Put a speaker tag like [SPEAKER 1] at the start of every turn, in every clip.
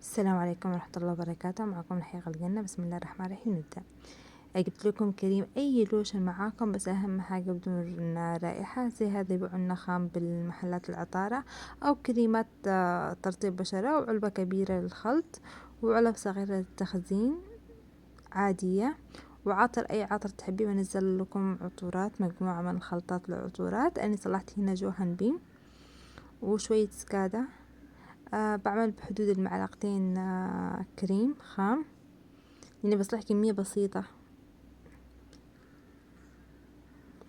[SPEAKER 1] السلام عليكم ورحمة الله وبركاته. معكم لحيق الجنة. بسم الله الرحمن الرحيم. نبدأ. جبت لكم كريم أي لوشن معاكم، بس أهم حاجة بدون رائحة، زي هذا يبيعون خام بالمحلات العطارة، أو كريمات ترطيب بشرة، وعلبة كبيرة للخلط، وعلب صغيرة للتخزين عادية، وعطر أي عطر تحبيه. بنزل لكم عطورات، مجموعة من الخلطات العطورات. أنا صلحت هنا جوهن بيم وشوية سكادة. بعمل بحدود المعلقتين كريم خام، يعني بصلح كمية بسيطة.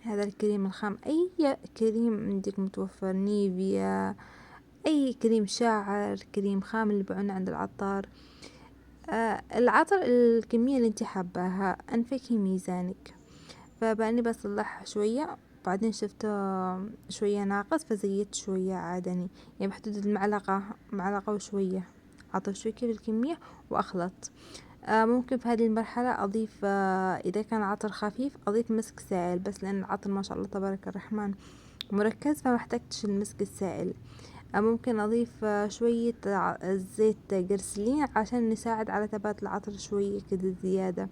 [SPEAKER 1] هذا الكريم الخام، أي كريم عندك متوفر، نيفيا، أي كريم شاعر، كريم خام اللي بعنا عند العطار. العطر الكمية اللي انت حباها، أنفكي ميزانك. فبأني بصلح شوية، بعدين شفته شوية ناقص فزيدت شوية عادني، يعني بحدود المعلقة، معلقة وشوية. أعطي شوية كيف الكمية وأخلط. ممكن في هذه المرحلة أضيف إذا كان عطر خفيف أضيف مسك سائل، بس لأن العطر ما شاء الله تبارك الرحمن مركز فما احتجتش المسك السائل. ممكن أضيف شوية زيت جرسلين عشان يساعد على ثبات العطر شوية كده زيادة،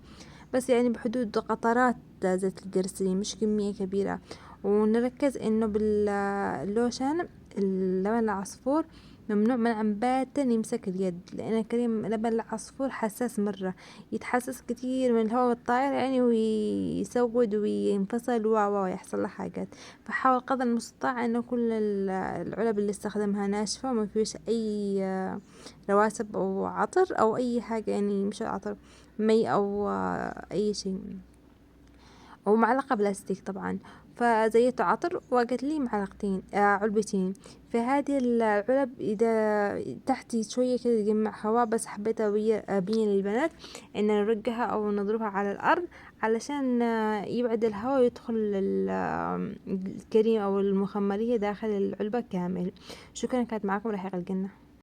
[SPEAKER 1] بس يعني بحدود قطرات زيت الجرسلين، مش كمية كبيرة. ونركز إنه باللوشن اللبن العصفور ممنوع منعا باتا يمسك اليد، لأن كريم لبن العصفور حساس مرة، يتحسس كتير من الهواء الطاير يعني، ويسود وينفصل ويحصل له حاجات. فحاول قدر المستطاع إنه كل العلب اللي استخدمها ناشفة، وما فيش أي رواسب أو عطر أو أي حاجة، يعني مش عطر مي أو أي شيء، أو معلقة بلاستيك طبعا. فزيت عطر وقت لي معلقتين علبتين في هذه العلب. إذا تحتي شوية كده يجمع هواء، بس حبيت أبين للبنات إن نرجها أو نضربها على الأرض علشان يبعد الهواء ويدخل الكريم أو المخمرية داخل العلبة كامل. شكرا، كانت معكم رحيق الجنة.